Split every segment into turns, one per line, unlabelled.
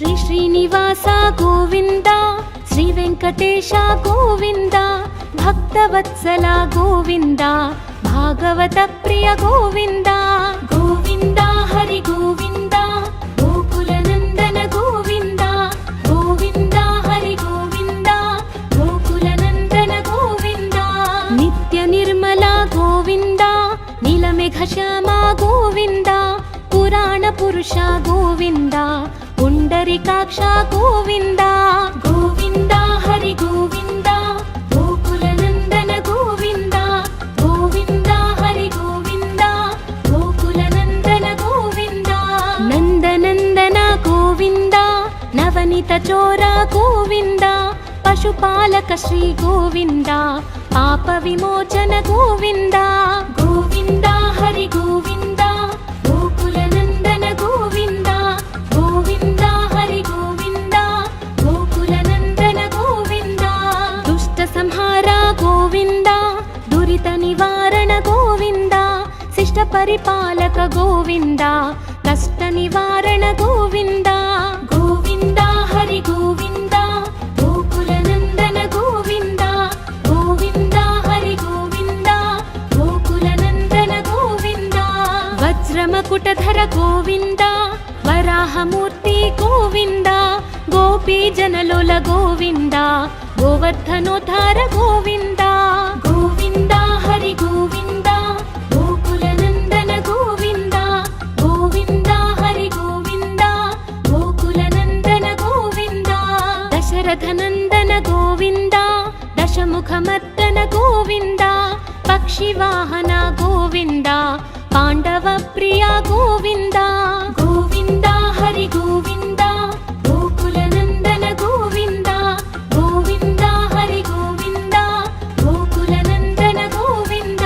శ్రీ శ్రీనివాస గోవింద, శ్రీ వెంకటేశ గోవింద, భక్తవత్సల గోవింద, భాగవత ప్రియ గోవింద, గోవింద హరి గోవింద, గోకుల నందన గోవింద, గోవింద హరి గోవింద, గోకుల నందన గోవింద, నిత్య నిర్మల గోవింద, నీలమేఘ శ్యామ గోవింద, పురాణ పురుష గోవింద, పుండరీకాక్ష గోవింద, గోవింద హరి గోవింద, గోకుల నందన గోవింద, గోవింద హరి గోవింద, గోకుల నందన గోవింద, నందనందన గోవింద, నవనీత చోర గోవింద, పశుపాలక శ్రీ గోవింద, పాప విమోచన గోవింద, గోవింద హరి గోవింద, గోకుల నందన గోవింద, గోవింద హరి గోవింద, గోకుల నందన గోవింద, దుష్ట సంహార గోవింద, దురిత నివారణ గోవింద, శిష్ట పరిపాలక గోవింద, కష్ట నివారణ గోవింద, గోవింద హరి గోవింద, గోకుల నందన గోవింద, గోవింద హరి గోవింద, గోకుల నందన గోవింద, వజ్రమకుటధర గోవింద, వరాహమూర్తి గోవింద, గోపీ జనలోల గోవింద, గోవర్ధనోద్ధార గోవింద, గోవింద హరి గోవింద, గోకుల నందన గోవింద, గోవింద హరి గోవింద, గోకుల నందన గోవింద, దశరథ నందన గోవింద, దశముఖమర్దన గోవింద, పక్షివాహన గోవింద, పాండవ ప్రియ గోవింద, గోవింద హరి గోవింద, గోకుల నందన గోవింద, గోవింద హరి గోవింద, గోకుల నందన గోవింద,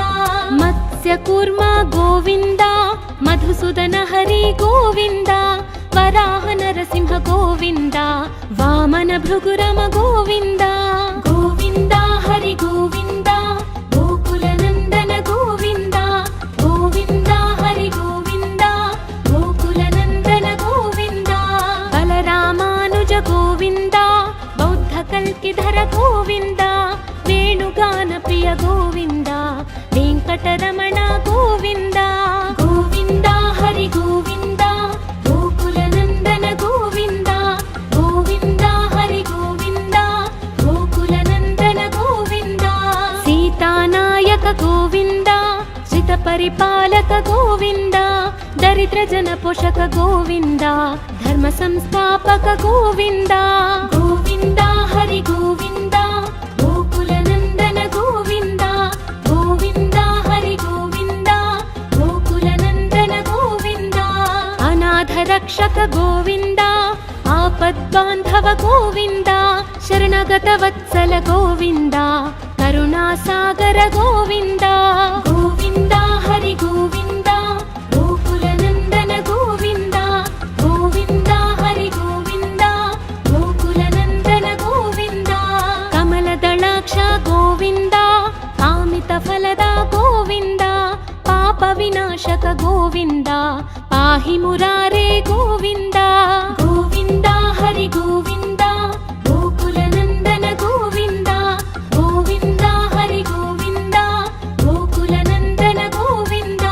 మత్స్య కూర్మ గోవింద, మధుసూదన హరి గోవింద, వరాహ నరసింహ గోవింద, వామన భృగురమ గోవింద, గోవింద హరి గోవింద, గోకుల నందన గోవింద, గోవింద హరి గోవింద, గోకుల నందన గోవింద, బలరామానుజ గోవింద, బౌద్ధ కల్కిధర గోవింద, వేణుగాన ప్రియ గోవింద, వెంకటరమణ గోవింద, గోవింద హరి గోవింద, గోకుల నందన గోవింద, గోవింద హరి గోవింద, గోకుల నందన గోవింద, సీతానాయక గోవింద, శ్రిత పరిపాలక గోవింద, దరిద్ర జన పోషక గోవింద, ధర్మ సంస్థాపక గోవింద, గోవింద హరి గోవింద, గోకుల నందన గోవింద, గోవింద హరి గోవింద, గోకుల నందన గోవింద, అనాథ రక్షక గోవింద, ఆపద్బాంధవ గోవింద, శరణగత వత్సల గోవింద, కరుణాసాగర గోవింద, గోవింద హరి గోవింద, గోకుల నందన గోవింద, గోవింద హరి గోవింద, గోకుల నందన గోవింద, కమలదళాక్ష గోవింద, కామిత ఫలద గోవింద, పాప వినాశక గోవింద, పాహి మురారే గోవింద, గోవింద హరి గోవింద, గోకుల నందన గోవింద, గోవింద హరి గోవింద, గోకుల నందన గోవింద,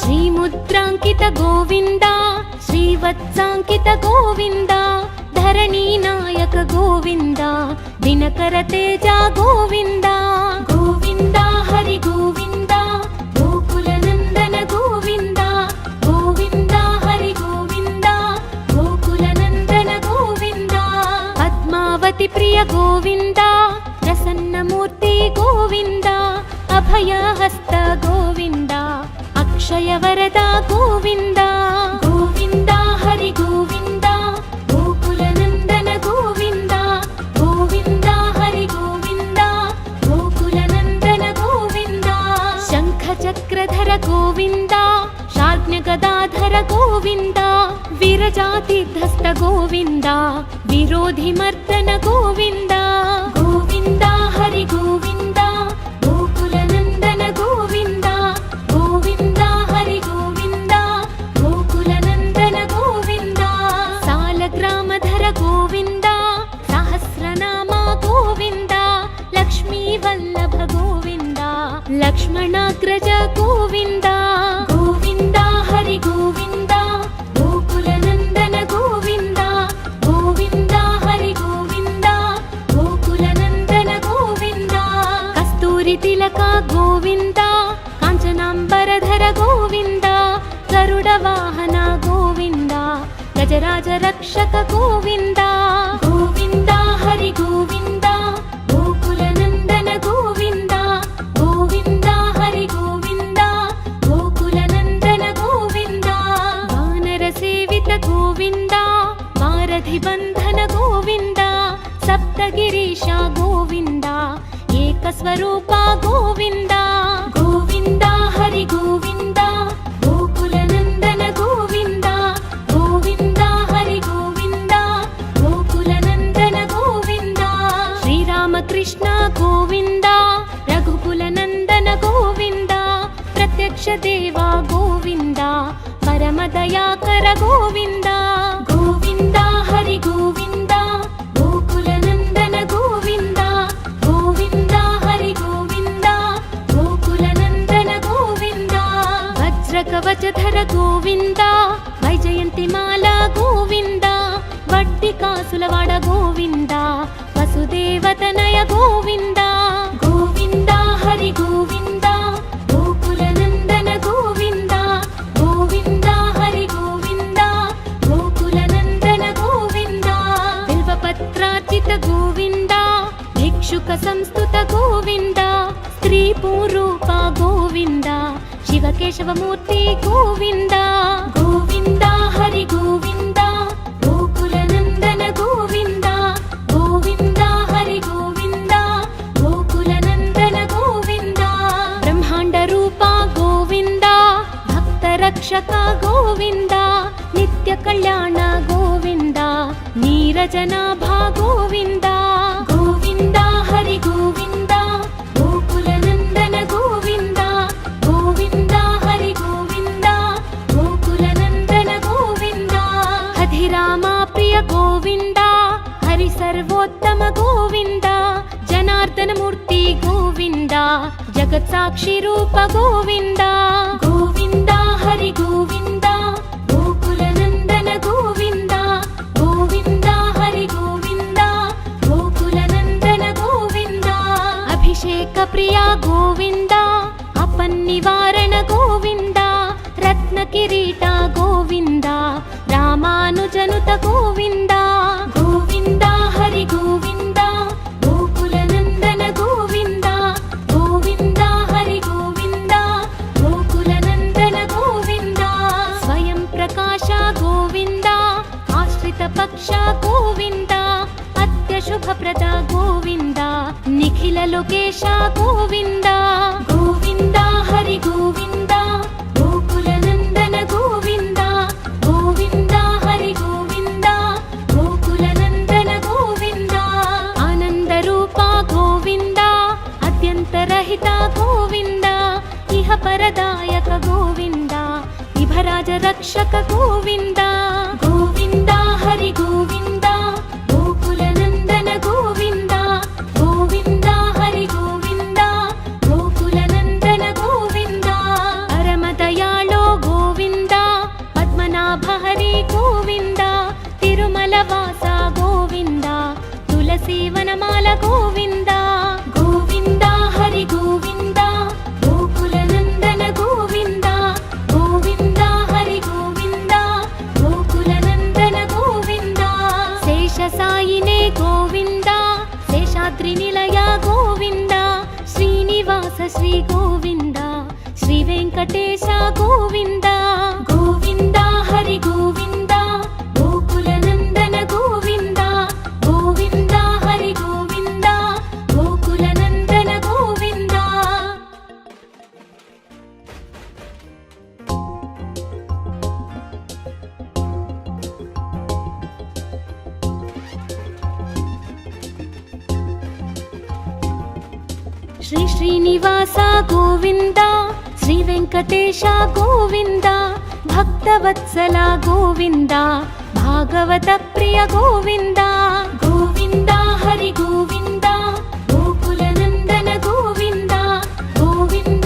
శ్రీముద్రాంకిత గోవింద, శ్రీవత్సాంకిత గోవింద, ధరణీ నాయక గోవింద, దినకర తేజ గోవింద, గోవింద హరి గోవింద, గోకుల నందన గోవింద, గోవింద హరి గోవింద, గోకుల నందన గోవింద, పద్మావతి ప్రియ గోవింద, ప్రసన్నమూర్తి గోవింద, అభయహస్త గోవింద, అక్షయ వరద గోవింద, గోవింద హరి గోవింద, గోకుల నందన గోవింద, గోవింద హరి గోవింద, గోకుల నందన గోవింద, శంఖ చక్రధర గోవింద, శార్జ్ఞ గదాధర గోవింద, విరజాతిధస్త గోవింద, విరోధి మర్దన గోవింద, గోవింద హరి గోవింద, గోకుల నందన గోవింద, గోవింద హరి గోవింద, గోకుల నందన గోవింద, సాలగ్రామధర లక్ష్మణాగ్రజ గోవింద గోవింద హరి గోవింద గోకులనందన గోవింద గోవింద హరి గోవింద గోకులనందన గోవింద కస్తూరి తిలక గోవింద కాంచనాంబరధర గోవింద గరుడ వాహన గోవింద గజరాజ రక్షక గోవింద గోవింద హరి గోవింద గోకులనందన గోవింద గోవింద హరి గోవింద గోకులనందన గోవింద వానర సేవిత గోవింద వారధి బంధన గోవింద సప్తగిరీశ గోవింద ఏకస్వరూప గోవింద గోవింద హరి గోవింద గోకులనందన గోవింద గోవింద హరి గోవింద గోకులనందన గోవింద శ్రీరామకృష్ణ గోవింద రఘుకులనందన గోవింద ప్రత్యక్ష దేవ గోవింద పరమదయాకర గోవింద గోవింద హరి గోవింద గోకులనందన గోవింద గోవింద హరి గోవింద గోకులనందన గోవింద వజ్రకవచధర గోవింద వైజయంతిమాల గోవింద వడ్డి కాసులవాడ గోవింద వసుదేవతనయ గోవింద గోవింద హరి గోవింద గోకులనందన గోవింద గోవింద హరి గోవింద గోకులనందన గోవింద బిల్వపత్రార్చిత గోవింద భిక్షుక సంస్తుత గోవింద స్త్రీ పూరూప గోవింద శివకేశవమూర్తి గోవింద గోవింద హరి గోవింద గోకులనందన గోవింద గోవింద హరి గోవింద గోకులనందన గోవింద బ్రహ్మాండ రూప గోవింద భక్త రక్షక గోవింద నిత్య కళ్యాణ గోవింద నీరజనాభ గోవింద గోవింద హరి గోవింద గోకులనందన గోవింద గోవింద హరి గోవింద గోకులనందన గోవింద అధిరామ ప్రియ గోవింద హరి సర్వోత్తమ గోవింద జనార్దన మూర్తి గోవింద జగత్ సాక్షి రూప గోవింద గోవింద హరి గోవింద గోకులనందన గోవింద గోవింద హరి గోవింద గోకులనందన గోవింద అభిషేక ప్రియ గోవింద అపన్నివారణ గోవింద రత్న కిరీట గోవింద రామానుజనుత గోవింద గోవింద హరి గోవింద గోకులనందన గోవింద గోవింద హరి గోవింద గోకులనందన గోవింద స్వయం ప్రకాశ గోవింద ఆశ్రిత పక్ష గోవింద అత్య శుభప్రద గోవింద నిఖిల లోకేశ గోవింద గోవింద హరి గోవింద గోకులనందన గోవింద గోవింద హరి గోవింద గోకులనందన గోవింద ఆనంద రూప గోవింద అద్యంతరహిత గోవింద ఇహ పరదాయక గోవింద విభరాజ రక్షక గోవింద గోవింద హరి గోవింద గోకులనందన గోవింద గోవింద హరి గోవింద గోకులనందన గోవింద పరమదయాళో గోవింద పద్మనాభ హరి గోవింద తిరుమల వాస గోవింద తులసీవనమాల గోవింద గోవింద హరి గోవింద గోకులనందన గోవింద గోవింద హరి గోవింద గోకులనందన గోవింద శేష సాయినే గోవింద శేషాద్రి నిలయ గోవింద శ్రీనివాస శ్రీ గోవింద శ్రీ వెంకటేశ గోవింద గోవింద హరి గోవింద గోకులనందన గోవింద గోవింద హరి గోవింద గోకులనందన గోవింద శ్రీ శ్రీనివాస గోవింద శ్రీ వెంకటేశ గోవింద భక్తవత్సల గోవింద భాగవత ప్రియ గోవింద గోవింద హరి గోవింద గోకులనందన గోవింద గోవింద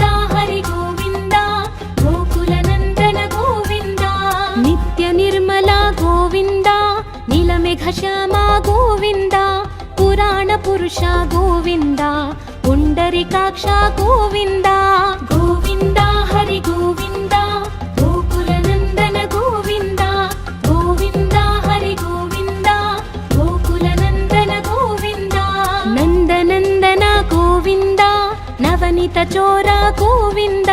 పురుష గోవింద పుండరీకాక్ష గోవింద గోవింద హరి గోవింద గోకుల నందన గోవింద గోవింద హరి గోవింద గోకుల నందన గోవింద నందనందన గోవింద నవనీత చోర గోవింద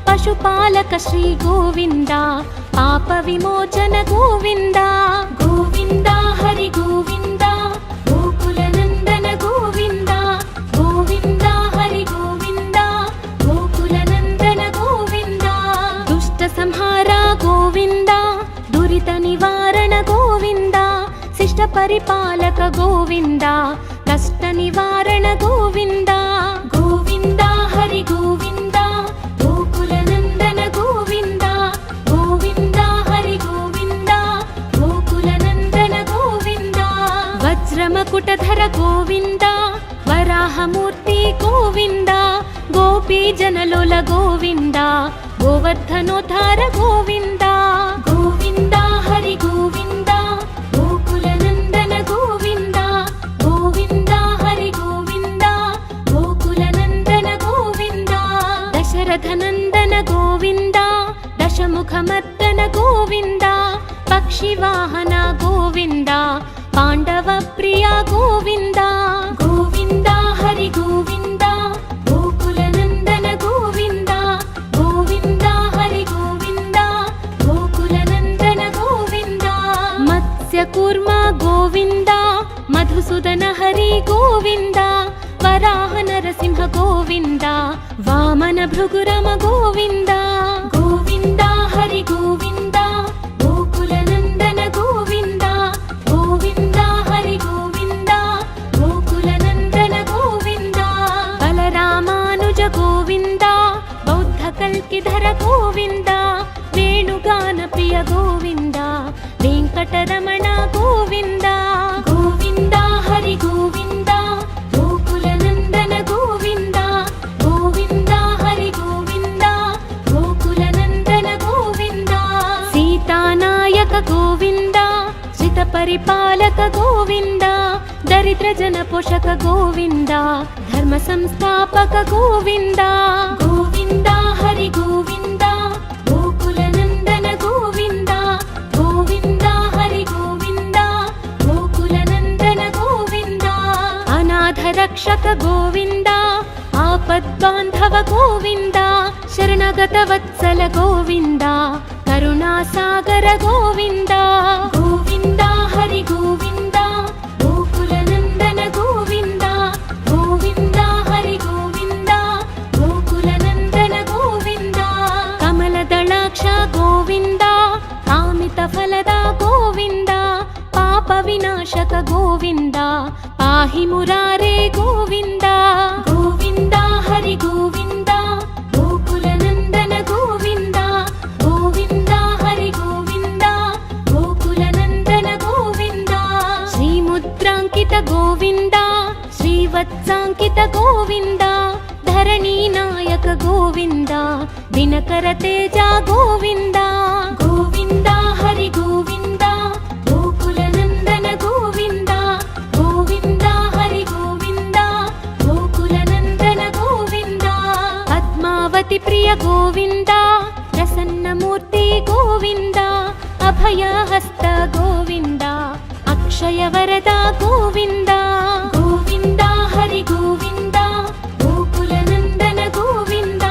పశుపాలక శ్రీ గోవింద పాప విమోచన గోవింద గోవింద హరి గోవింద గోకుల నందన గోవింద గోవింద హరి గోవింద గోకుల నందన గోవింద దుష్ట సంహార గోవింద దురిత నివారణ గోవింద శిష్ట పరిపాలక గోవింద కష్ట నివారణ గోవింద గోవింద హరి గోవింద గోకుల నందన గోవింద గోవింద హరి గోవింద గోకుల నందన గోవింద వజ్రమకుటధర గోవింద వరాహమూర్తి గోవింద గోపీ జనలోల గోవింద గోవర్ధనోద్ధార గోవింద గోవింద హరి గోవింద గోకుల నందన గోవింద గోవింద హరి గోవింద గోకుల నందన గోవింద దశరథ నందన గోవింద దశముఖమర్దన గోవింద పక్షివాహన గోవింద పాండవ ప్రియ గోవింద గోవింద హరి గోవింద గోకుల నందన గోవింద గోవింద హరి గోవింద గోకుల నందన గోవింద మత్స్య కూర్మ గోవింద మధుసూదన హరి గోవింద వరాహ నరసింహ గోవింద వామన భృగురమ గోవింద గోవింద హరి గోవింద గోకుల నందన గోవింద గోవింద హరి గోవింద గోకుల నందన గోవింద బలరామానుజ గోవింద బౌద్ధ కల్కిధర గోవింద వేణుగాన ప్రియ గోవింద వెంకటరమణ గోవింద గోవింద హరి గోవింద గోకుల నందన గోవింద గోవింద హరి గోవింద గోకుల నందన గోవింద సీతానాయక గోవింద శ్రిత పరిపాలక గోవింద దరిద్ర జన పోషక గోవింద ధర్మ సంస్థాపక గోవింద గోవింద హరి గోవింద గోకుల నందన గోవింద గోవింద హరి గోవింద గోకుల నందన గోవింద అనాథ రక్షక గోవింద ఆపద్బాంధవ గోవింద శరణగత వత్సల గోవింద కరుణాసాగర గోవింద గోవింద హరి గోవింద గోకుల నందన గోవింద గోవింద హరి గోవింద గోకుల నందన గోవింద కమల దళాక్ష గోవింద కామిత ఫలద గోవింద పాప వినాశక గోవింద పాహి మురారే గోవింద గోవింద హరి గోవింద గోకుల నందన గోవింద గోవింద హరి గోవింద గోకుల నందన గోవింద శ్రీముద్రాంకిత గోవింద శ్రీవత్సాంకిత గోవింద ధరణీ నాయక గోవింద దినకర తేజ గోవింద గోవింద హరి గోవింద గోకుల నందన గోవింద గోవింద హరి గోవింద గోకుల నందన గోవింద పద్మావతి ప్రియ గోవింద ప్రసన్నమూర్తి గోవింద అభయహస్త గోవింద అక్షయ వరద గోవింద గోవింద హరి గోవింద గోకుల నందన గోవింద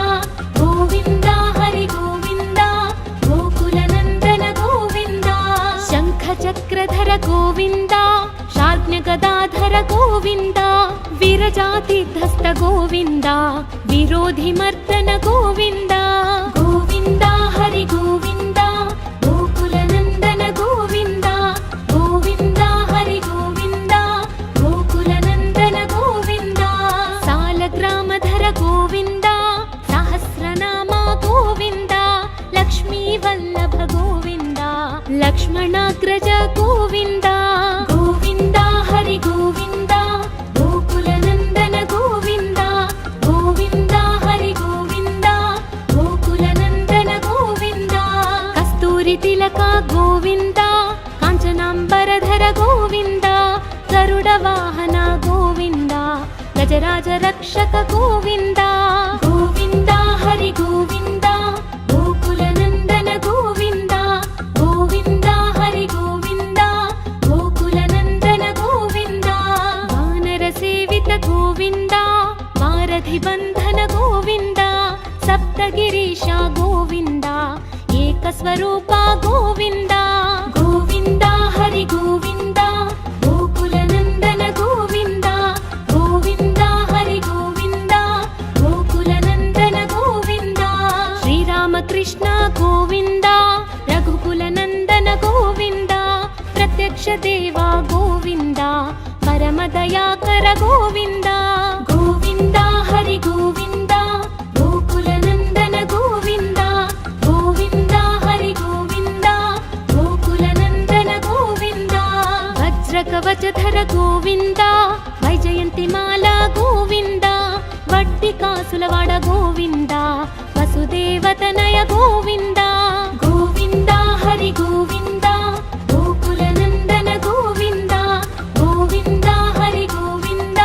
గోవింద హరి గోవింద గోకుల నందన గోవింద శంఖ చక్రధర గోవింద శార్జ్ఞ గదాధర గోవింద విరజాతిధస్త గోవింద విరోధి మర్దన గోవింద గోవింద హరి గోవింద గోకుల నందన గోవింద గోవింద హరి గోవింద గోకుల నందన గోవింద సాలగ్రామధర గోవింద సహస్రనామ గోవింద లక్ష్మీ వల్లభ గోవింద లక్ష్మణాగ్రజ గోవింద గోవింద హరి గోవింద గోకుల నందన గోవింద గోవింద హరి గోవింద గోకుల నందన గోవింద కస్తూరి తిలక గోవింద కాంచనాంబరధర గోవింద గరుడ వాహన గోవింద व्रजराज रक्षक गोविन्द गोविन्द हरि गोविन्द गोकुलनन्दन गोविन्द गोविन्द हरि गोविन्द गोकुलनन्दन गोविन्द वानर सेवित गोविन्द वारधि बन्धन गोविन्द सप्तगिरीश गोविन्द एकस्वरूप गोविन्द गोविन्द हरि गोविन्द गोकुलनन्दन गोविन्द गोविन्द हरि गोविन्द गोकुलनन्दन गोविन्द श्रीरामकृष्ण गोविन्द रघुकुलनन्दन गोविन्द प्रत्यक्ष देवा गोविन्द परमदयाकर गोविन्द गोविन्द हरि गोविन्द गोकुलनन्दन गोविन्द गोविन्द हरि गोविन्द गोकुलनन्दन गोविन्द वज्रकवचधर गोविन्द वैजयन्तिमाला गोविन्द वट्टिकासुलवाड गोविन्द वसुदेवतनय गोविन्द गोविन्द हरि गोविन्द गोकुलनन्दन गोविन्द गोविन्द हरि गोविन्द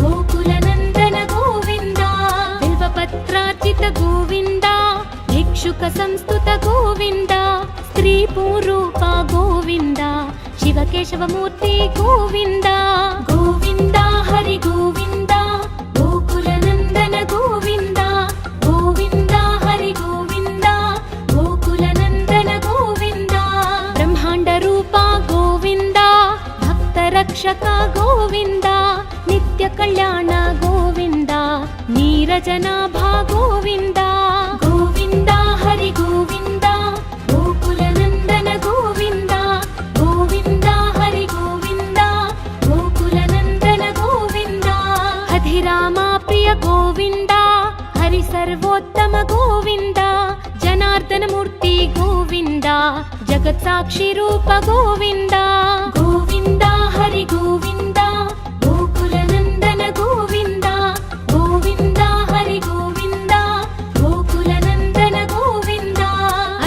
गोकुलनन्दन गोविन्द बिल्वपत्रार्चित गोविन्द भिक्षुक संस्तुत गोविन्द स्त्रीपूरूप गोविन्द शिवकेशवमूर्ति गोविन्द गोविन्द हरि गोविन्द गोकुलनन्दन गोविन्द गोविन्द हरि गोविन्द गोकुलनन्दन गोविन्द ब्रह्माण्डरूप गोविन्द भक्तरक्षक गोविन्द नित्यकल्याण गोविन्द नीरजनाभा गोविन्द गोविन्द हरि गोविन्द गोकुलनन्दन गोविन्द गोविन्द हरि गोविन्द गोकुलनन्दन गोविन्द हधिरामा प्रिय गोविन्द हरि सर्वोत्तम गोविन्द जनार्दन मूर्ति गोविन्द जगत्साक्षि रूप गोविन्द गोविन्द हरि गोविन्द गोकुलनन्दन गोविन्द गोविन्द हरि गोविन्द गोकुलनन्दन गोविन्द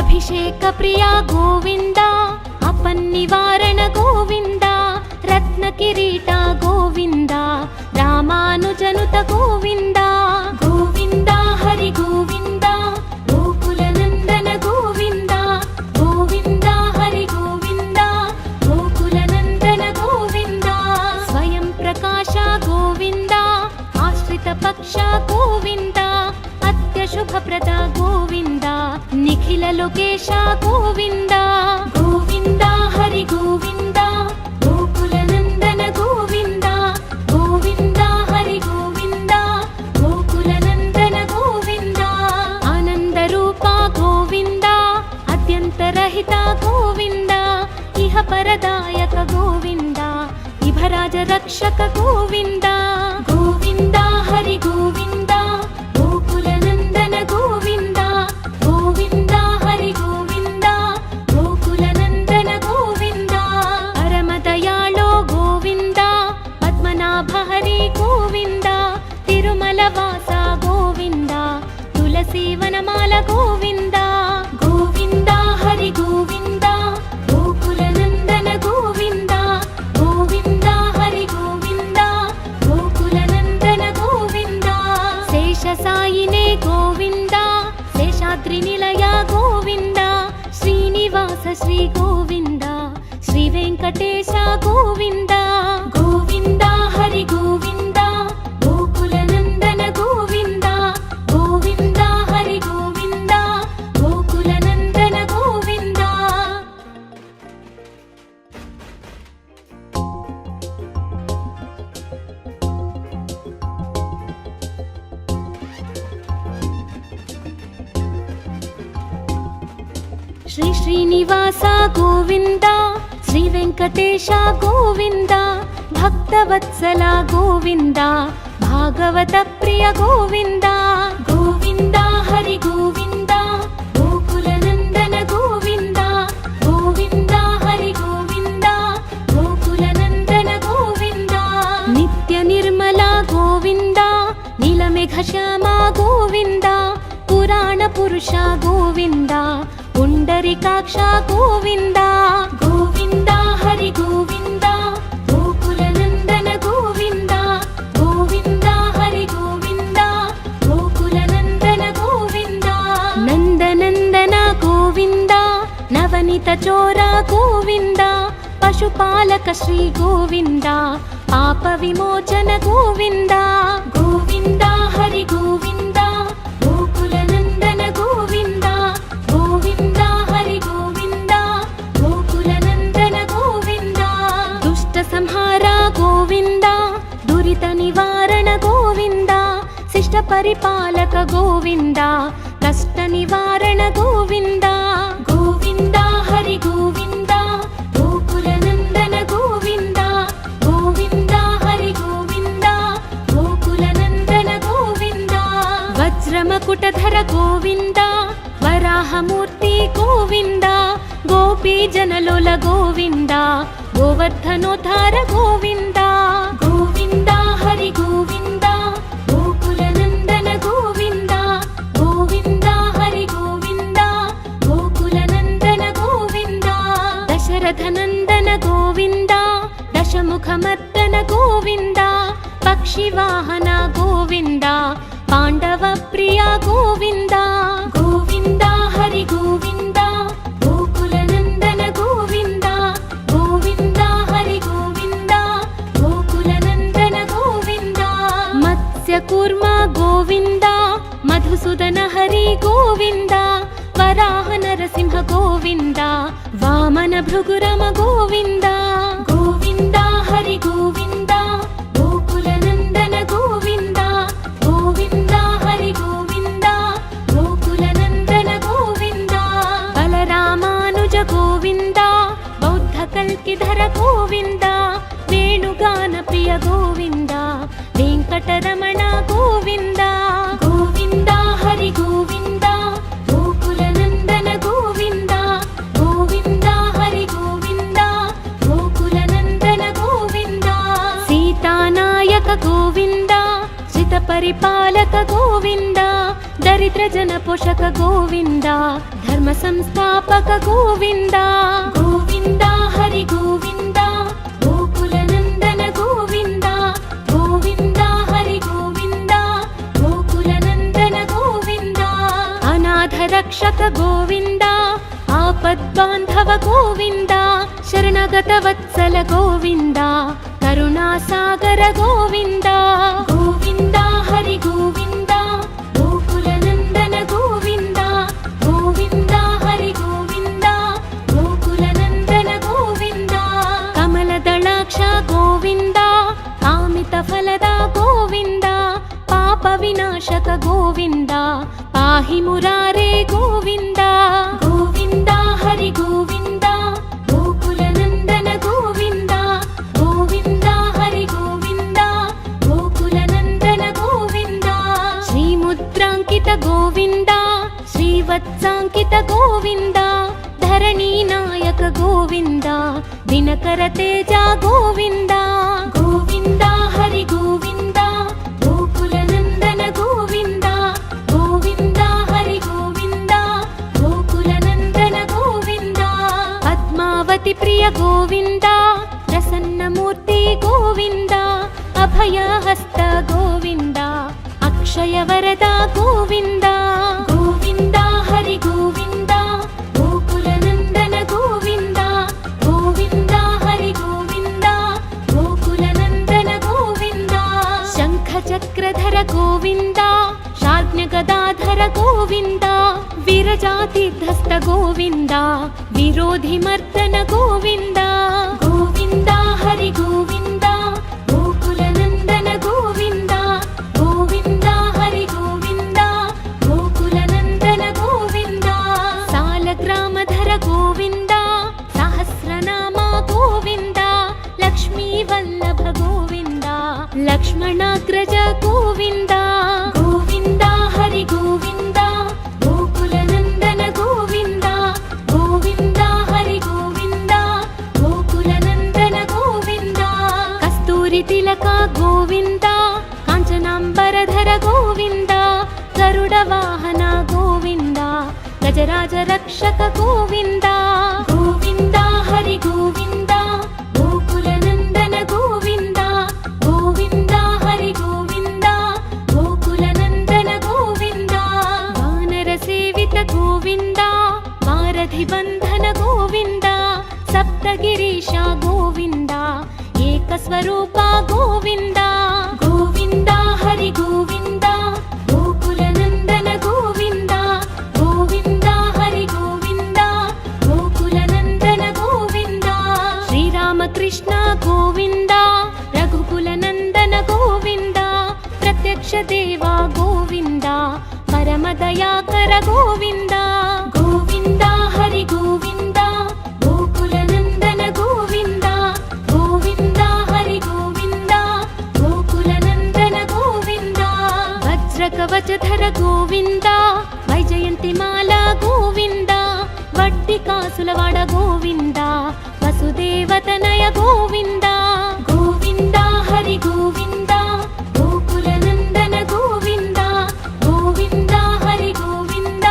अभिषेक प्रिय गोविन्द अपन्निवारण गोविन्द रत्नकिरीट गोविन्द रामानुजनुत गोविन्द गोविन्द हरि गोविन्द गोकुलनन्दन गोविन्द गोविन्द हरि गोविन्द गोकुलनन्दन गोविन्द स्वयं प्रकाश गोविन्द आश्रित पक्ष गोविन्द अत्यशुभप्रद गोविन्द निखिल लोकेश गोविन्द गोविन्द हरि गोविन्द गोकुलनन्दन गोविन्द गोविन्द हरि गोविन्द गोकुलनन्दन गोविन्द आनन्दरूप गोविन्द अत्यन्तरहित गोविन्द इह परदायक गोविन्द इभराज रक्षक गोविन्द गोविन्द हरि गोविन्द गोकुलनन्दन गोविन्द गोविन्द हरि गोविन्द गोकुलनन्दन गोविन्द परमदयाळो गोविन्द पद्मनाभ हरि गोविन्द तिरुमलवास गोविन्द तुलसीवनमाल गोविन्द गोविन्द हरि गोविन्द गोकुलनन्दन गोविन्द गोविन्द हरि गोविन्द गोकुलनन्दन गोविन्द शेषसायिने गोविन्द शेषाद्रिनिलय गोविन्द श्रीनिवास श्री गोविन्द श्रीवेङ्कटेश गोविन्द गोविन्द हरि गोविन्द गोकुलनन्दन गोविन्द गोविन्द हरि गोविन्द गोकुलनन्दन गोविन्द श्री श्रीनिवास गोविन्द श्री वेङ्कटेश गोविन्द भक्तवत्सल गोविन्द भागवत प्रिय गोविन्द गोविन्द हरि गोविन्द गोकुलनन्दन गोविन्द गोविन्द हरि गोविन्द गोकुलनन्दन गोविन्द नित्य निर्मल गोविन्द नीलमेघश्याम गोविन्द पुराण पुरुष गोविन्द पुण्डरीकाक्ष गोविन्द गोविन्द हरि गोविन्द गोकुलनन्दन गोविन्द गोविन्द ನವನಿತ ಚೋರ ಗೋವಿಂದ, ಪಶುಪಾಲಕ ಶ್ರೀ ಗೋವಿಂದ, ಪಾಪ ವಿಮೋಚನ ಗೋವಿಂದ. ಗೋವಿಂದ ಹರಿ ಗೋವಿಂದ, ಗೋಕುಲ ನಂದನ ಗೋವಿಂದ. ಗೋವಿಂದ ಹರಿ ಗೋವಿಂದ, ಗೋಕುಲ ನಂದನ ಗೋವಿಂದ. ದುಷ್ಟ ಸಂಹಾರ ಗೋವಿಂದ, ದುರಿತ ನಿವಾರಣ ಗೋವಿಂದ. ಶಿಷ್ಟ ಪರಿಪಾಲಕ ಗೋವಿಂದ, ಕಷ್ಟ ನಿವಾರಣ ಗೋವಿಂದ. ಗೋವಿಂದ ಹರಿ ಗೋವಿಂದ, ಗೋಕುಲ ನಂದನ ಗೋವಿಂದ. ಗೋವಿಂದ ಹರಿ ಗೋವಿಂದ, ಗೋಕುಲ ನಂದನ ಗೋವಿಂದ. ವಜ್ರಮಕುಟಧರ ಗೋವಿಂದ, ವರಾಹ ಮೂರ್ತಿ ಗೋವಿಂದ. ಗೋಪಿ ಜನಲೋಲ ಗೋವಿಂದ, ಗೋವರ್ಧನೋದ್ಧಾರ ಗೋವಿಂದ. ಗೋವಿಂದ ಹರಿ ಗೋವಿಂದ, ಗೋಕುಲ ನಂದನ ಗೋವಿಂದ. ಗೋವಿಂದ ಹರಿ ಗೋವಿಂದ, ಗೋಕುಲ ನಂದನ ಗೋವಿಂದ. ದಶರಥ ನಂದನ ಗೋವಿಂದ, ದಶಮುಖ ಮರ್ದನ ಗೋವಿಂದ. ಪಕ್ಷಿ ವಾಹನ ಗೋವಿಂದ, ಪಾಂಡವ ಪ್ರಿಯ ಗೋವಿಂದ. ಗೋವಿಂದ ಹರಿ ಗೋವಿಂದ, ಗೋಕುಲ ನಂದನ ಗೋವಿಂದ. ಗೋವಿಂದ ಹರಿ ಗೋವಿಂದ, ಗೋಕುಲ ನಂದನ ಗೋವಿಂದ. ಮತ್ಸ್ಯ ಕೂರ್ಮ ಗೋವಿಂದ, ಮಧುಸೂದನ ಹರಿ ಗೋವಿಂದ. ವರಾಹ ನರಸಿಂಹ ಗೋವಿಂದ, ವಾಮನ ಭೃಗುರಮ ಗೋವಿಂದ. ಗೋವಿಂದ ಹರಿ ಗೋವಿಂದ, ಗೋಕುಲ ನಂದನ ಗೋವಿಂದ. ಗೋವಿಂದ ಹರಿ ಗೋವಿಂದ, ಗೋಕುಲ ನಂದನ ಗೋವಿಂದ. ಬಲರಾಮಾನುಜ ಗೋವಿಂದ, ಬೌದ್ಧ ಕಲ್ಕಿಧರ ಗೋವಿಂದ. ವೇಣುಗಾನ ಪ್ರಿಯ ಗೋವಿಂದ, ವೆಂಕಟರಮಣ ಗೋವಿಂದ. ಗೋವಿಂದ ಹರಿ ಗೋವಿಂದ, ಗೋಕುಲ ನಂದನ ಗೋವಿಂದ. ಗೋವಿಂದ ಹರಿ ಗೋವಿಂದ, ಗೋಕುಲ ನಂದನ ಗೋವಿಂದ. ಸೀತಾನಾಯಕ ಗೋವಿಂದ, ಶ್ರಿತ ಪರಿಪಾಲಕ ಗೋವಿಂದ. ದರಿದ್ರ ಜನ ಪೋಷಕ ಗೋವಿಂದ, ಧರ್ಮ ಸಂಸ್ಥಾಪಕ ಗೋವಿಂದ. ಗೋವಿಂದ ಹರಿ ಗೋವಿಂದ, ಗೋಕುಲ ನಂದನ ಗೋವಿಂದ. ಗೋವಿಂದ ಹರಿ ಗೋವಿಂದ, ಗೋಕುಲ ನಂದನ ಗೋವಿಂದ. ಅನಾಥ ರಕ್ಷಕ ಗೋವಿಂದ, ಆಪದ್ಬಾಂಧವ ಗೋವಿಂದ. ಶರಣಗತ ವತ್ಸಲ ಗೋವಿಂದ, ಕರುಣಾಸಾಗರ ಗೋವಿಂದ. ಗೋವಿಂದ ಹರಿ ಗೋವಿಂದ, ಗೋಕುಲ ನಂದನ ಗೋವಿಂದ. ಗೋವಿಂದ ಹರಿ ಗೋವಿಂದ, ಗೋಕುಲ ನಂದನ ಗೋವಿಂದ. ಕಮಲದಳಾಕ್ಷ ಗೋವಿಂದ, ಕಾಮಿತ ಫಲದ ಗೋವಿಂದ. ಪಾಪ ವಿನಾಶಕ ಗೋವಿಂದ, ಪಾಹಿ ಮುರಾರೇ ಗೋವಿಂದ. ಗೋವಿಂದ ಹರಿ ಗೋವಿಂದ, ಗೋಕುಲ ನಂದನ ಗೋವಿಂದ. ಗೋವಿಂದ ಹರಿ ಗೋವಿಂದ, ಗೋಕುಲ ನಂದನ ಗೋವಿಂದ. ಶ್ರೀ ಮುದ್ರಾಂಕಿತ ಗೋವಿಂದ, ಶ್ರೀವತ್ಸಾಂಕಿತ ಗೋವಿಂದ. ಧರಣಿ ನಾಯಕ ಗೋವಿಂದ, ದಿನಕರ ತೇಜ ಗೋವಿಂದ. ಗೋವಿಂದ ಹರಿ ಗೋವಿಂದ, ಗೋಕುಲ ನಂದನ ಗೋವಿಂದ. ಗೋವಿಂದ ಹರಿ ಗೋವಿಂದ, ಗೋಕುಲ ನಂದನ ಗೋವಿಂದ. ಪದ್ಮಾವತಿ ಪ್ರಿಯ ಗೋವಿಂದ, ಪ್ರಸನ್ನ ಮೂರ್ತಿ ಗೋವಿಂದ. ಅಭಯ ಹಸ್ತ ಗೋವಿಂದ, ಅಕ್ಷಯ ವರದ ಗೋವಿಂದ. ಗೋವಿಂದ ಹರಿ ಗೋವಿಂದ, ಗೋಕುಲ ನಂದನ ಗೋವಿಂದ. ಗೋವಿಂದ ಹರಿ ಗೋವಿಂದ, ಗೋಕುಲ ನಂದನ ಗೋವಿಂದ. ಶಂಖ ಚಕ್ರಧರ ಗೋವಿಂದ, ಶಾರ್ಜ್ಞ ಗದಾಧರ ಗೋವಿಂದ. ವಿರಜಾತಿಧಸ್ತ ಗೋವಿಂದ, ವಿರೋಧಿ ಮರ್ದನ ಗೋವಿಂದ. ಗೋವಿಂದ ಹರಿ ಗೋವಿಂದ, ಗೋಕುಲ ನಂದನ ಗೋವಿಂದ. ಗೋವಿಂದ ಹರಿ ಗೋವಿಂದ, ಗೋಕುಲ ನಂದನ ಗೋವಿಂದ. ಸಾಲಗ್ರಾಮಧರ ಗೋವಿಂದ, ಸಹಸ್ರನಾಮ ಗೋವಿಂದ. ಲಕ್ಷ್ಮೀ ವಲ್ಲಭ ಗೋವಿಂದ, ಲಕ್ಷ್ಮಣಾಗ್ರಜ ಗೋವಿಂದ. ಗೋವಿಂದ ಹರಿ ಗೋವಿಂದ, ಗೋಕುಲ ನಂದನ ಗೋವಿಂದ. ಗೋವಿಂದ ಹರಿ ಗೋವಿಂದ, ಗೋಕುಲ ನಂದನ ಗೋವಿಂದ. ಕಸ್ತೂರಿ ತಿಲಕ ಗೋವಿಂದ, ಕಾಂಚನಾಂಬರಧರ ಗೋವಿಂದ. ಗರುಡ ವಾಹನ ಗೋವಿಂದ, ಗಜರಾಜ ರಕ್ಷಕ ಗೋವಿಂದ. ಗೋವಿಂದ ಹರಿ ಗೋವಿಂದ, ಗೋಕುಲ ನಂದನ ಗೋವಿಂದ. ಗೋವಿಂದ ಹರಿ ಗೋವಿಂದ, ಗೋಕುಲ ನಂದನ ಗೋವಿಂದ. ವಾನರ ಸೇವಿತ ಗೋವಿಂದ, ವಾರಧಿ ಬಂಧನ ಗೋವಿಂದ. गिरीश गोविन्द एकस्वरूप गोविन्द गोविन्द हरि गोविन्द गोकुलनन्दन गोविन्द गोविन्द हरि गोविन्द गोकुलनन्दन गोविन्द श्रीरामकृष्ण गोविन्द रघुकुलनन्दन गोविन्द प्रत्यक्ष देवा गोविन्द परमदयाकर गोविन्द गोविन्द हरि गोविन्द गोकुलनन्दन गोविन्द गोविन्द हरि गोविन्द गोकुलनन्दन गोविन्द वज्रकवचधर गोविन्द वैजयन्तिमाला गोविन्द वट्टिकासुलवाड गोविन्द वसुदेवतनय गोविन्द गोविन्द हरि गोविन्द गोकुलनन्दन गोविन्द गोविन्द हरि गोविन्द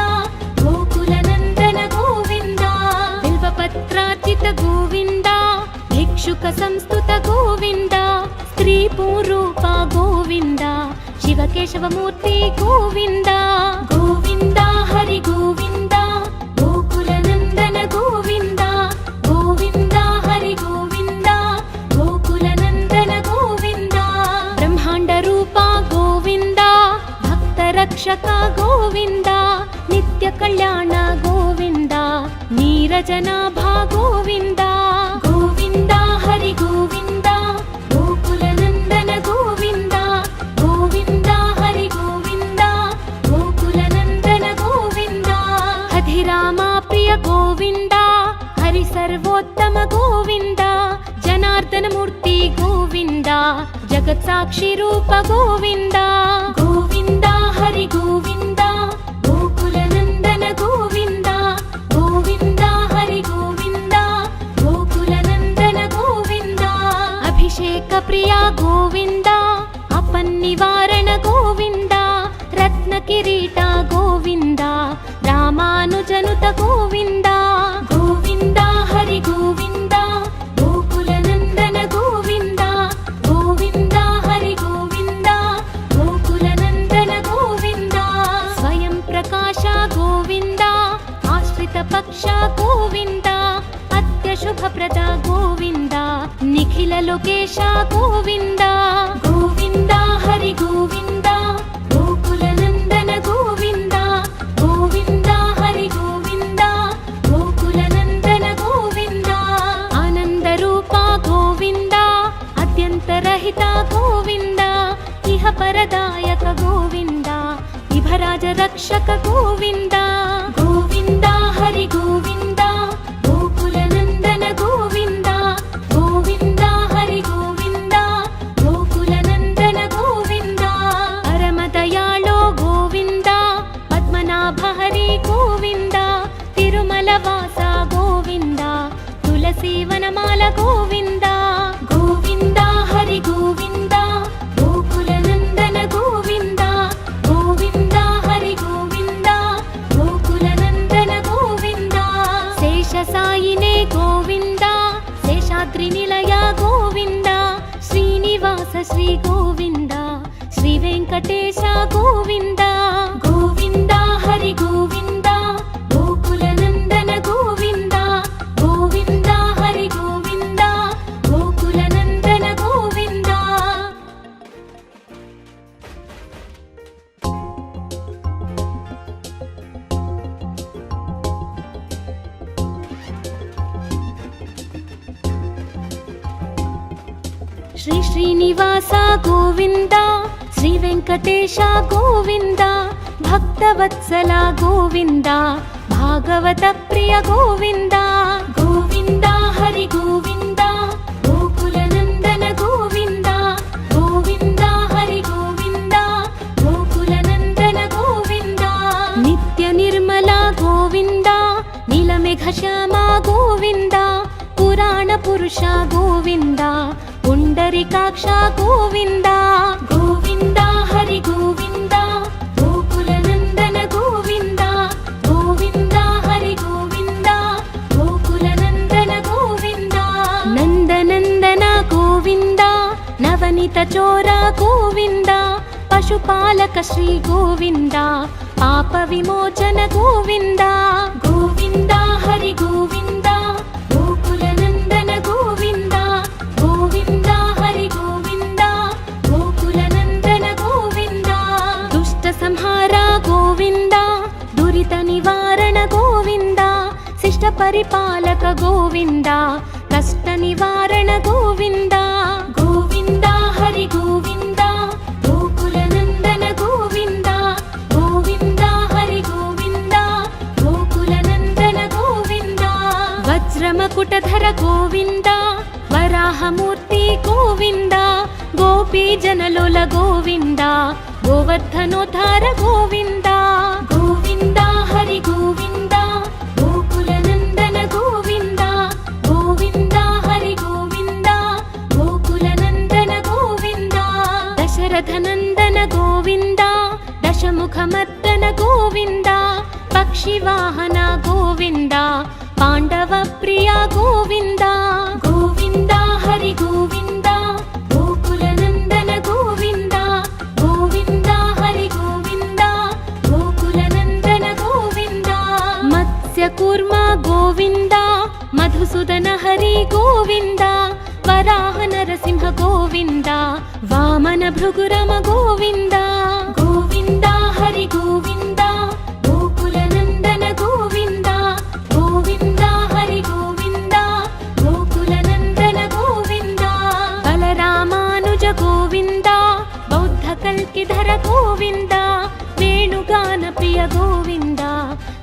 गोकुलनन्दन गोविन्द बिल्वपत्रार्चित गोविन्द भिक्षुक संस्तुत गोविन्द स्त्रीपूरूप गोविन्द शिवकेशवमूर्ति गोविन्द गोविन्द हरि गोविन्द गोकुलनन्दन गोविन्द गोविन्द हरि गोविन्द गोकुलनन्दन गोविन्द ब्रह्माण्ड रूप गोविन्द भक्तरक्षक गोविन्द नित्य कल्याण गोविन्द नीरजनाभा गोविन्द गोविन्द हरि गोविन्द गोकुलनन्दन गोविन्द गोविन्द हरि गोविन्द गोकुलनन्दन गोविन्द हधिरामा प्रिय गोविन्द हरि सर्वोत्तम गोविन्द जनार्दन मूर्ति गोविन्द जगत्साक्षी रूप गोविन्द गोविन्द हरि गोविन्द गोकुलनन्दन गोविन्द गोविन्द हरि गोविन्द गोकुलनन्दन गोविन्द अभिषेक प्रिय गोविन्द अपन्निवारण गोविन्द रत्न किरीट गोविन्द रामानुजनुत गोविन्द गोविन्द हरि गोविन्द गोकुलनन्दन गोविन्द गोविन्द हरि गोविन्द गोकुलनन्दन गोविन्द स्वयं प्रकाश गोविन्द आश्रित पक्ष गोविन्द अत्यशुभप्रद गोविन्द निखिल लोकेश गोविन्द गोविन्द हरि गोविन्द गोकुलनन्दन गोविन्द गोविन्द हरि गोविन्द गोकुलनन्दन गोविन्द आनन्दरूप गोविन्द अद्यन्तरहित गोविन्द इह परदायक गोविन्द इभराज रक्षक गोविन्द गोविन्द हरि गोविन्द गोकुलनन्दन गोविन्द गोविन्द हरि गोविन्द गोकुलनन्दन गोविन्द परमदयाळो गोविन्द पद्मनाभ हरि गोविन्द तिरुमलवास गोविन्द तुलसीवनमाल गोविन्द गोविन्द हरि गोविन्द गोकुलनन्दन गोविन्द गोविन्द हरि गोविन्द गोकुलनन्दन गोविन्द शेषसायिने गोविन्द शेषाद्रिनिलय गोविन्द श्रीनिवास श्री गोविन्द श्रीवेङ्कटेश गोविन्द गोविन्द हरि गोविन्द गोकुलनन्दन गोविन्द गोविन्द हरि गोविन्द गोकुलनन्दन गोविन्द श्री श्रीनिवास गोविन्द श्री वेङ्कटेश गोविन्द भक्तवत्सल गोविन्द भागवत प्रिय गोविन्द गोविन्द हरि गोविन्द गोकुलनन्दन गोविन्द गोविन्द हरि गोविन्द गोकुलनन्दन गोविन्द नित्य निर्मल गोविन्द नीलमेघ श्याम गोविन्द पुराण पुरुष गोविन्द पुण्डरीकाक्ष गोविन्द गोविन्द हरि गोविन्द गोकुलनन्दन गोविन्द गोविन्द हरि गोविन्द गोकुलनन्दन गोविन्द नन्दनन्दन गोविन्द नवनीत चोर गोविन्द पशुपालक श्री गोविन्द पाप विमोचन गोविन्द गोविन्द हरि गोविन्द गोकुलनन्दन పరిపాలక గోవింద కష్ట నివారణ గోవింద గోవింద హరి గోవింద గోకుల నందన గోవింద గోవింద హరి గోవింద గోకుల నందన గోవింద వజ్రమకుటధర గోవింద వరాహమూర్తి గోవింద గోపీ జనలోల గోవింద గోవర్ధనోద్ధార గోవింద గోవింద హరి గోవింద గోకుల నందన గోవింద గోవింద హరి గోవింద గోకుల నందన గోవింద దశరథ నందన గోవింద దశముఖమర్దన గోవింద పక్షివాహన గోవింద పాండవ ప్రియ గోవింద గోవింద హరి గోవింద గోకుల నందన గోవింద గోవింద హరి గోవింద గోకుల నందన గోవింద మత్స్య కూర్మ గోవింద మధుసూదన హరి గోవింద వరాహ నరసింహ గోవింద వామన భృగురమ గోవింద గోవింద హరి గోవింద గోకుల నందన గోవింద గోవింద హరి గోవింద గోకుల నందన గోవింద బలరామానుజ గోవింద బౌద్ధ కల్కిధర గోవింద వేణుగాన ప్రియ గోవింద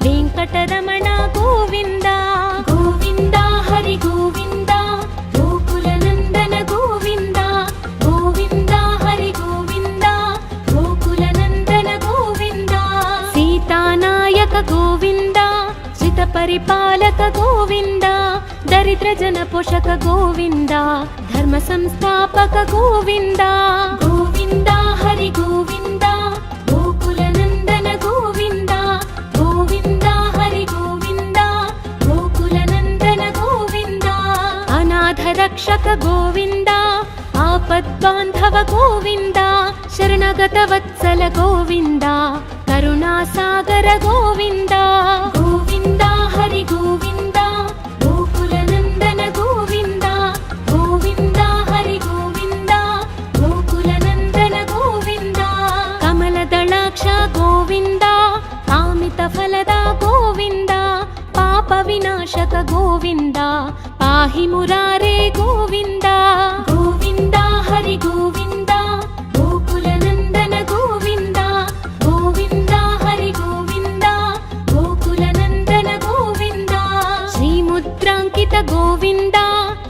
వెంకటరమణ గోవింద గోవింద హరి గోవింద గోకుల నందన గోవింద గోవింద హరి గోవింద గోకుల నందన గోవింద సీతానాయక గోవింద శ్రిత పరిపాలక గోవింద దరిద్ర జన పోషక గోవింద ధర్మ సంస్థాపక గోవింద గోవింద హరి గోవింద గోకుల నందన గోవింద గోవింద హరి గోవింద గోకుల నందన గోవింద అనాథ రక్షక గోవింద ఆపద్బాంధవ గోవింద శరణగత వత్సల గోవింద కరుణాసాగర గోవింద గోవింద హరి గోవింద గోకుల నందన గోవింద గోవింద హరి గోవింద గోకుల నందన గోవింద కమల దళాక్ష గోవింద కామిత ఫలద గోవింద పాప వినాశక గోవింద పాహి మురారే గోవింద గోవింద హరి గోవింద గోకుల నందన గోవింద గోవింద హరి గోవింద గోకుల నందన గోవింద శ్రీముద్రాంకిత గోవింద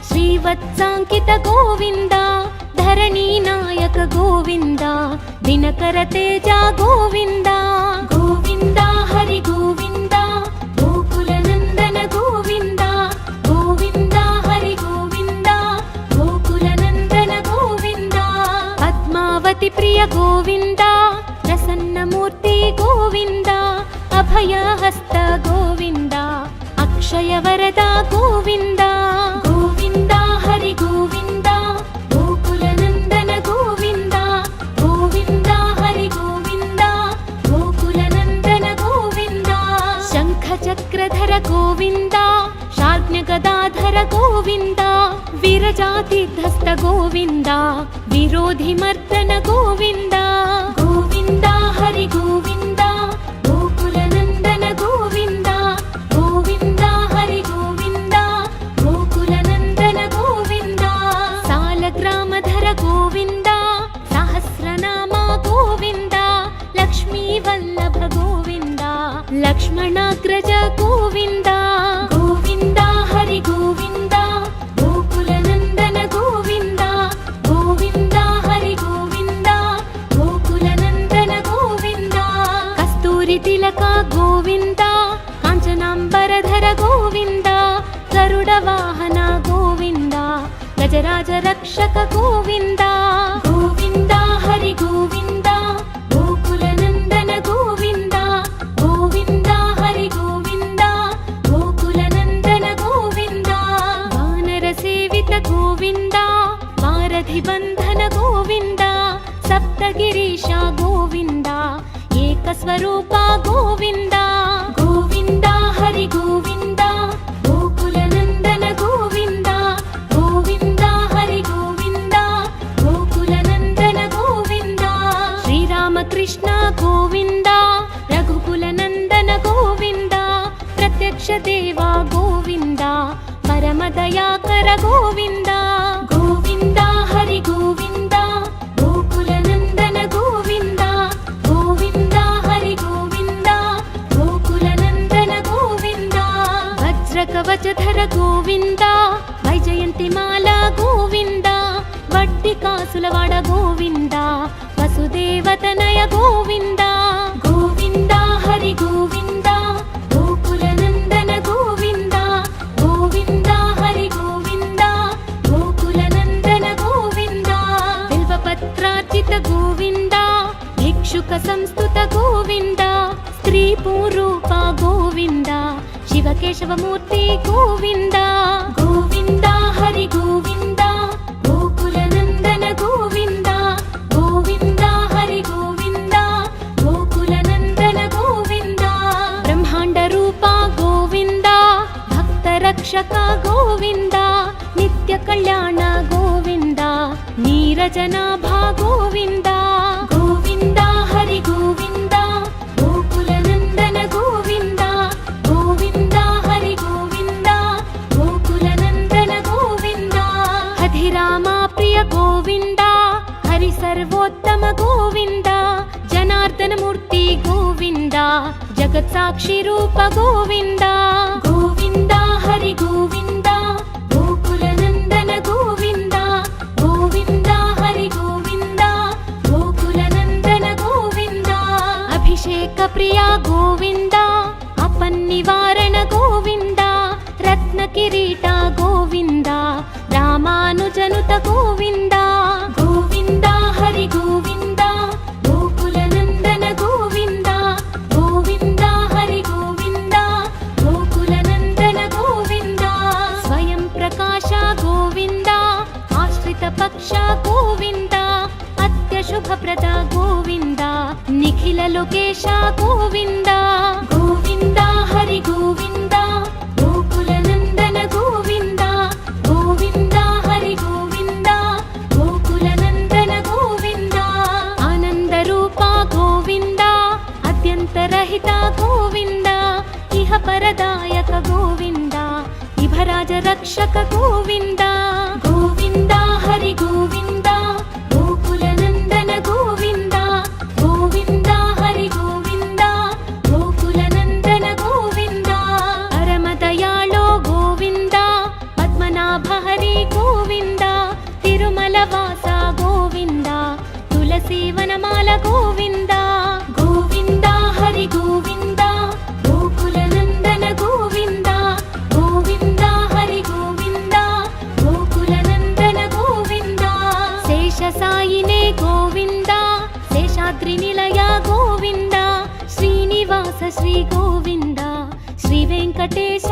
శ్రీవత్సాంకిత గోవింద ధరణీ నాయక గోవింద దినకర తేజ గోవింద గోవింద హరి గోవింద గోకుల నందన గోవింద గోవింద హరి గోవింద గోకుల నందన గోవింద పద్మావతి ప్రియ గోవింద ప్రసన్నమూర్తి గోవింద అభయహస్త గోవింద అక్షయ వరద గోవింద గోవింద హరి గోవింద గోకుల నందన గోవింద గోవింద హరి గోవింద గోకుల నందన గోవింద శంఖ చక్రధర గోవింద శార్జ్ఞ గదాధర గోవింద విరజాతిధస్త గోవింద విరోధి మర్దన గోవింద గోవింద హరి గోవింద గోకుల నందన గోవింద గోవింద హరి గోవింద గోకుల నందన గోవింద సాలగ్రామధర గోవింద సహస్రనామ గోవింద లక్ష్మీ వల్లభ గోవింద లక్ష్మణాగ్రజ గోవింద గోవింద హరి గోవింద గోకుల నందన గోవింద గోవింద హరి గోవింద గోకుల నందన గోవింద కస్తూరి తిలక గోవింద కాంచనాంబరధర గోవింద గరుడ వాహన గోవింద గజరాజ రక్షక గోవింద గోవింద హరి గోవింద గోకుల నందన గోవింద గోవింద హరి గోవింద గోకుల నందన గోవింద వానర సేవిత గోవింద వారధి బంధన గోవింద సప్తగిరీశ గోవింద ఏకస్వరూప గోవింద గోవింద హరి గోవింద గోకుల నందన గోవింద గోవింద హరి గోవింద గోకుల నందన గోవింద శ్రీరామకృష్ణ గోవింద రఘుకుల నందన గోవింద ప్రత్యక్ష దేవ గోవింద ಪರಮದಯಾಕರ ಗೋವಿಂದ ಗೋವಿಂದ ಹರಿ ಗೋವಿಂದ ಗೋಕುಲನಂದನ ಗೋವಿಂದ ಗೋವಿಂದ ಹರಿ ಗೋವಿಂದ ಗೋಕುಲನಂದನ ಗೋವಿಂದ ವಜ್ರ ಕವಚಧರ ಗೋವಿಂದ ವೈಜಯಂತಿ ಮಾಲಾ ಗೋವಿಂದ ವಡ್ಡಿ ಕಾಸುಲವಾಡ ಗೋವಿಂದ ವಸುದೇವತನಯ ಗೋವಿಂದ ಗೋವಿಂದ ಹರಿ ಗೋವಿಂದ ಗೋಕುಲನಂದನ ಗೋವಿಂದ ಗೋವಿಂದ ಹರಿ ಗೋವಿಂದ ಗೋಕುಲನಂದನ ಗೋವಿಂದ ಬಿಲ್ವಪತ್ರಾರ್ಚಿತ ಗೋವಿಂದ ಭಿಕ್ಷುಕ ಸಂಸ್ತುತ ಗೋವಿಂದ ಸ್ತ್ರೀ ಪೂರೂಪ ಗೋವಿಂದ ಶಿವಕೇಶವ ಮೂರ್ತಿ ಗೋವಿಂದ ಗೋವಿಂದ ಹರಿ ಗೋವಿಂದ ಗೋಕುಲನಂದನ ಗೋವಿಂದ ಗೋವಿಂದ ಹರಿ ಗೋವಿಂದ ಗೋಕುಲನಂದನ ಗೋವಿಂದ ಬ್ರಹ್ಮಾಂಡ ರೂಪ ಗೋವಿಂದ ಭಕ್ತ ರಕ್ಷಕ ಗೋವಿಂದ ನಿತ್ಯ ಕಲ್ಯಾಣ ಗೋವಿಂದ ನೀರಜನಾಭ ಗೋವಿಂದ ಗೋವಿಂದ ಹರಿ ಗೋವಿಂದ ಗೋಕುಲನಂದನ ಗೋವಿಂದ ಗೋವಿಂದ ಹರಿ ಗೋವಿಂದ ಗೋಕುಲನಂದನ ಗೋವಿಂದ ಹಧಿರಾಮ ಪ್ರಿಯ ಗೋವಿಂದ ಹರಿ ಸರ್ವೋತ್ತಮ ಗೋವಿಂದ ಜನಾರ್ದನ ಮೂರ್ತಿ ಗೋವಿಂದ ಜಗತ್ ಸಾಕ್ಷಿ ರೂಪ ಗೋವಿಂದ ಗೋವಿಂದ ಹರಿ ಗೋವಿಂದ ಗೋಕುಲನಂದನ ಗೋವಿಂದ ಗೋವಿಂದ ಹರಿ ಗೋವಿಂದ ಗೋಕುಲನಂದನ ಗೋವಿಂದ ಅಭಿಷೇಕ ಪ್ರಿಯ ಗೋವಿಂದ ಅಪನ್ನಿವಾರಣ ಗೋವಿಂದ ರತ್ನ ಕಿರೀಟ ಗೋವಿಂದ ರಾಮಾನುಜನುತ ಗೋವಿಂದ ಗೋವಿಂದ ಹರಿ ಗೋವಿಂದ ಗೋಕುಲನಂದನ ಗೋವಿಂದ ಗೋವಿಂದ ಹರಿ ಗೋವಿಂದ ಗೋಕುಲನಂದನ ಗೋವಿಂದ ಸ್ವಯಂ ಪ್ರಕಾಶ ಗೋವಿಂದ ಆಶ್ರಿತ ಪಕ್ಷ ಗೋವಿಂದ ಅತ್ಯ ಶುಭಪ್ರದ ಗೋವಿಂದ ನಿಖಿಲ ಲೋಕೇಶ ಗೋವಿಂದ ಗೋವಿಂದ ಹರಿ ಗೋವಿಂದ ಗೋಕುಲನಂದನ ಗೋವಿಂದ ಗೋವಿಂದ ಹರಿ ಗೋವಿಂದ ಗೋಕುಲನಂದನ ಗೋವಿಂದ ಆನಂದ ರೂಪ ಗೋವಿಂದ ಅತ್ಯಂತರಹಿತ ಗೋವಿಂದ ಇಹ ಪರದಾಯಕ ಗೋವಿಂದ ಇಭರಾಜ ರಕ್ಷಕ ಗೋವಿಂದ ಗೋವಿಂದ ಹರಿ ಗೋವಿಂದ ಗೋಕುಲನಂದನ ಗೋವಿಂದ ಗೋವಿಂದ ಹರಿ ಗೋವಿಂದ ಗೋಕುಲನಂದನ ಗೋವಿಂದ ಪರಮದಯಾಳೋ ಗೋವಿಂದ ಪದ್ಮನಾಭ ಹರಿ ಗೋವಿಂದ ತಿರುಮಲ ವಾಸ ಗೋವಿಂದ ತುಳಸಿ ವನಮಾಲ ಗೋವಿಂದ ಗೋವಿಂದ ಹರಿ ಗೋವಿಂದ ಗೋಕುಲನಂದನ ಗೋವಿಂದ ಗೋವಿಂದ ಹರಿ ಗೋವಿಂದ ಗೋಕುಲನಂದನ ಗೋವಿಂದ ಶೇಷ ಸಾಯಿನೇ ಗೋವಿಂದ ಶೇಷಾದ್ರಿ ನಿಲಯ ಗೋವಿಂದ ಶ್ರೀನಿವಾಸ ಶ್ರೀ ಗೋವಿಂದ ಶ್ರೀ ವೆಂಕಟೇಶ